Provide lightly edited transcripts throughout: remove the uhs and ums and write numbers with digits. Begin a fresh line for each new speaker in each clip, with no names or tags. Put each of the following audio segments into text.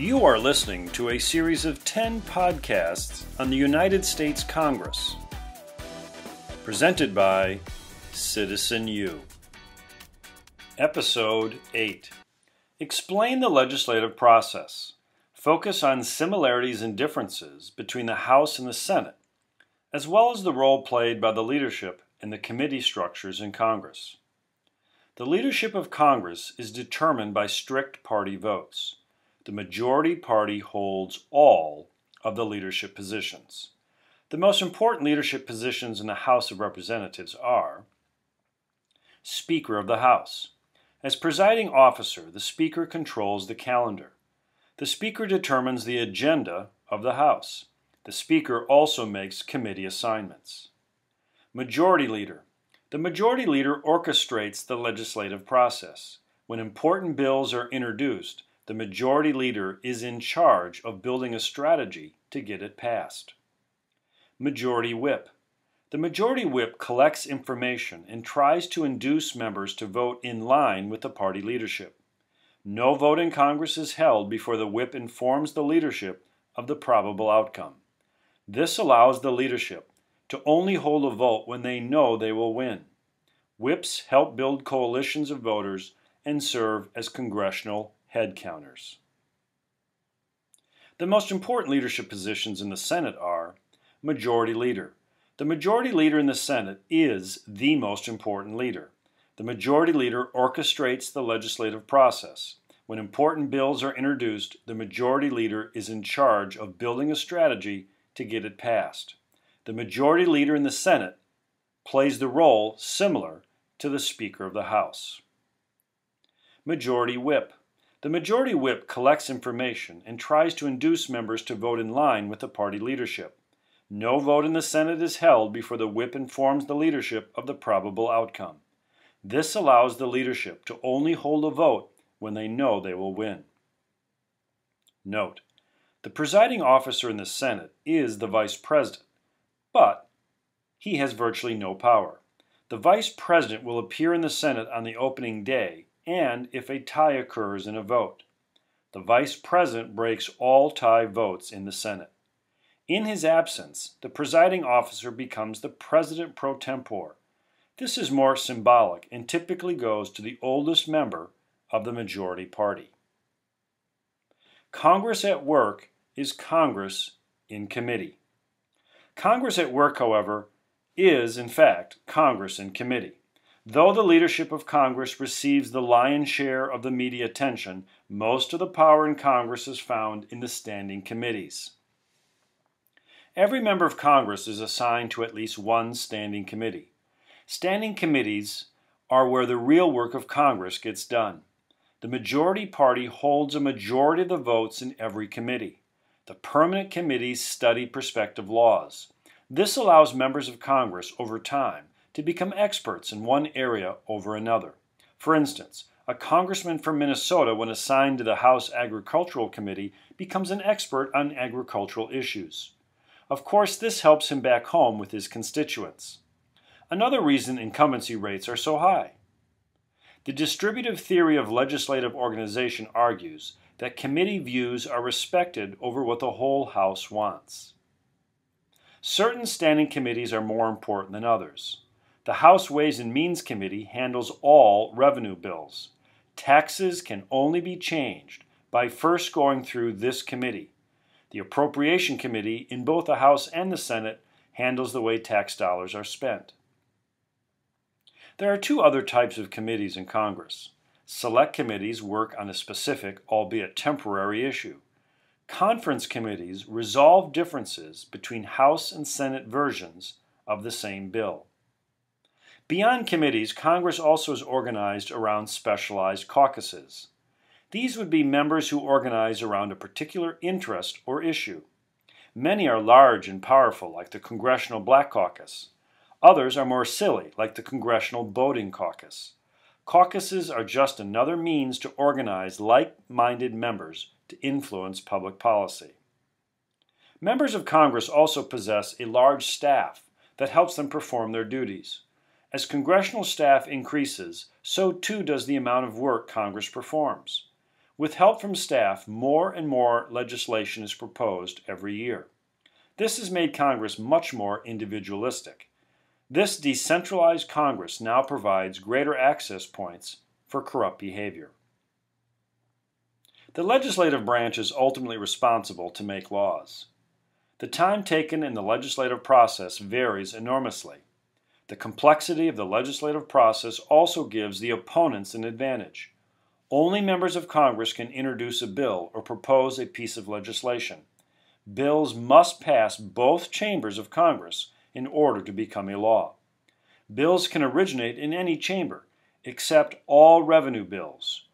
You are listening to a series of 10 podcasts on the United States Congress, presented by Citizen U. Episode 8. Explain the legislative process. Focus on similarities and differences between the House and the Senate, as well as the role played by the leadership in the committee structures in Congress. The leadership of Congress is determined by strict party votes. The majority party holds all of the leadership positions. The most important leadership positions in the House of Representatives are Speaker of the House. As presiding officer, the Speaker controls the calendar. The Speaker determines the agenda of the House. The Speaker also makes committee assignments. Majority Leader. The Majority Leader orchestrates the legislative process. When important bills are introduced, the Majority Leader is in charge of building a strategy to get it passed. Majority Whip. The Majority Whip collects information and tries to induce members to vote in line with the party leadership. No vote in Congress is held before the Whip informs the leadership of the probable outcome. This allows the leadership to only hold a vote when they know they will win. Whips help build coalitions of voters and serve as congressional head counters. The most important leadership positions in the Senate are Majority Leader. The Majority Leader in the Senate is the most important leader. The Majority Leader orchestrates the legislative process. When important bills are introduced, the Majority Leader is in charge of building a strategy to get it passed. The Majority Leader in the Senate plays the role similar to the Speaker of the House. Majority Whip. The Majority Whip collects information and tries to induce members to vote in line with the party leadership. No vote in the Senate is held before the Whip informs the leadership of the probable outcome. This allows the leadership to only hold a vote when they know they will win. Note: the presiding officer in the Senate is the Vice President, but he has virtually no power. The Vice President will appear in the Senate on the opening day and if a tie occurs in a vote. The Vice President breaks all tie votes in the Senate. In his absence, the presiding officer becomes the President pro tempore. This is more symbolic and typically goes to the oldest member of the majority party. Congress at work is Congress in committee. Congress at work, however, is, in fact, Congress in committee. Though the leadership of Congress receives the lion's share of the media attention, most of the power in Congress is found in the standing committees. Every member of Congress is assigned to at least one standing committee. Standing committees are where the real work of Congress gets done. The majority party holds a majority of the votes in every committee. The permanent committees study prospective laws. This allows members of Congress over time to become experts in one area over another. For instance, a congressman from Minnesota, when assigned to the House Agricultural Committee, becomes an expert on agricultural issues. Of course, this helps him back home with his constituents. Another reason incumbency rates are so high. The distributive theory of legislative organization argues that committee views are respected over what the whole House wants. Certain standing committees are more important than others. The House Ways and Means Committee handles all revenue bills. Taxes can only be changed by first going through this committee. The Appropriation Committee in both the House and the Senate handles the way tax dollars are spent. There are two other types of committees in Congress. Select committees work on a specific, albeit temporary, issue. Conference committees resolve differences between House and Senate versions of the same bill. Beyond committees, Congress also is organized around specialized caucuses. These would be members who organize around a particular interest or issue. Many are large and powerful, like the Congressional Black Caucus. Others are more silly, like the Congressional Voting Caucus. Caucuses are just another means to organize like-minded members to influence public policy. Members of Congress also possess a large staff that helps them perform their duties. As congressional staff increases, so too does the amount of work Congress performs. With help from staff, more and more legislation is proposed every year. This has made Congress much more individualistic. This decentralized Congress now provides greater access points for corrupt behavior. The legislative branch is ultimately responsible to make laws. The time taken in the legislative process varies enormously. The complexity of the legislative process also gives the opponents an advantage. Only members of Congress can introduce a bill or propose a piece of legislation. Bills must pass both chambers of Congress in order to become a law. Bills can originate in any chamber, except all revenue bills.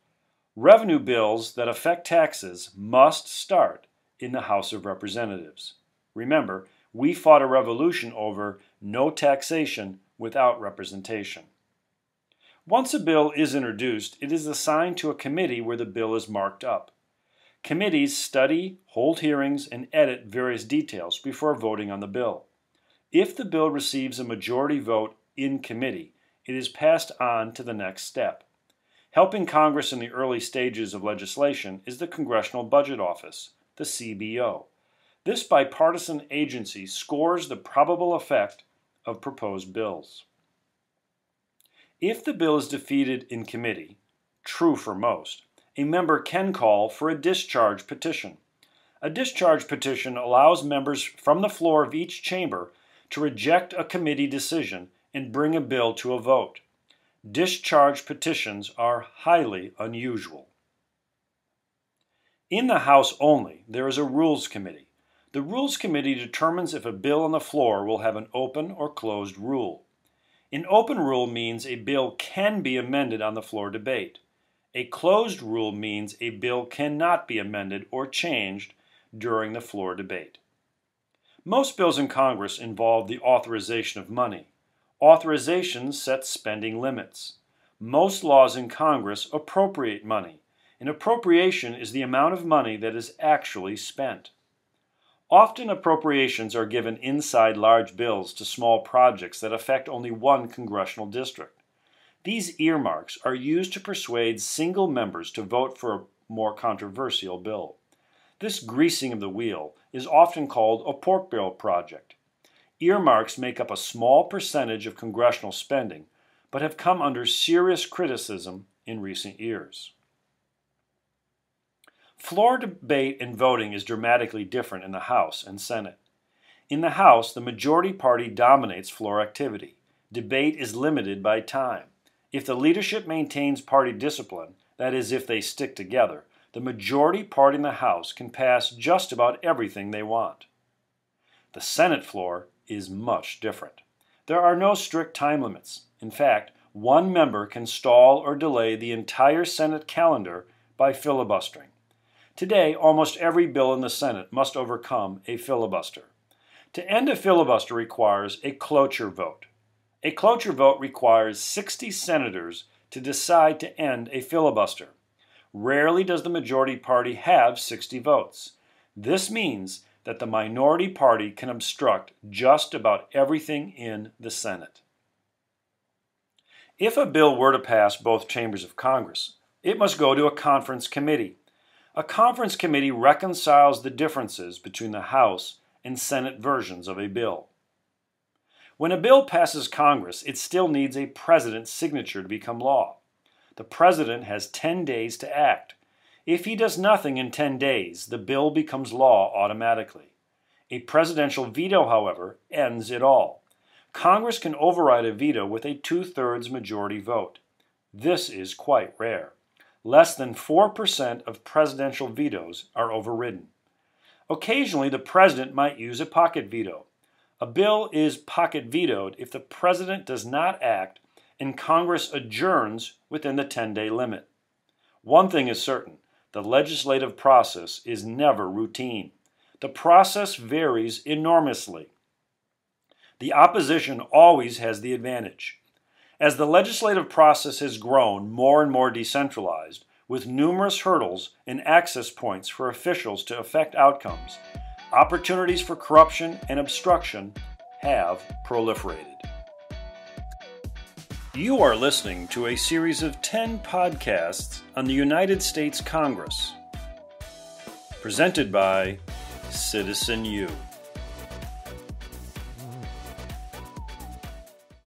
Revenue bills that affect taxes must start in the House of Representatives. Remember, we fought a revolution over no taxation without representation. Once a bill is introduced, it is assigned to a committee where the bill is marked up. Committees study, hold hearings, and edit various details before voting on the bill. If the bill receives a majority vote in committee, it is passed on to the next step. Helping Congress in the early stages of legislation is the Congressional Budget Office, the CBO. This bipartisan agency scores the probable effect of proposed bills. If the bill is defeated in committee, true for most, a member can call for a discharge petition. A discharge petition allows members from the floor of each chamber to reject a committee decision and bring a bill to a vote. Discharge petitions are highly unusual. In the House only, there is a Rules Committee. The Rules Committee determines if a bill on the floor will have an open or closed rule. An open rule means a bill can be amended on the floor debate. A closed rule means a bill cannot be amended or changed during the floor debate. Most bills in Congress involve the authorization of money. Authorization sets spending limits. Most laws in Congress appropriate money. An appropriation is the amount of money that is actually spent. Often appropriations are given inside large bills to small projects that affect only one congressional district. These earmarks are used to persuade single members to vote for a more controversial bill. This greasing of the wheel is often called a pork barrel project. Earmarks make up a small percentage of congressional spending, but have come under serious criticism in recent years. Floor debate and voting is dramatically different in the House and Senate. In the House, the majority party dominates floor activity. Debate is limited by time. If the leadership maintains party discipline, that is, if they stick together, the majority party in the House can pass just about everything they want. The Senate floor is much different. There are no strict time limits. In fact, one member can stall or delay the entire Senate calendar by filibustering. Today, almost every bill in the Senate must overcome a filibuster. To end a filibuster requires a cloture vote. A cloture vote requires 60 senators to decide to end a filibuster. Rarely does the majority party have 60 votes. This means that the minority party can obstruct just about everything in the Senate. If a bill were to pass both chambers of Congress, it must go to a conference committee. A conference committee reconciles the differences between the House and Senate versions of a bill. When a bill passes Congress, it still needs a president's signature to become law. The president has 10 days to act. If he does nothing in 10 days, the bill becomes law automatically. A presidential veto, however, ends it all. Congress can override a veto with a 2/3 majority vote. This is quite rare. Less than 4% of presidential vetoes are overridden. Occasionally, the president might use a pocket veto. A bill is pocket vetoed if the president does not act and Congress adjourns within the 10-day limit. One thing is certain, the legislative process is never routine. The process varies enormously. The opposition always has the advantage. As the legislative process has grown more and more decentralized, with numerous hurdles and access points for officials to affect outcomes, opportunities for corruption and obstruction have proliferated. You are listening to a series of 10 podcasts on the United States Congress, presented by Citizen U.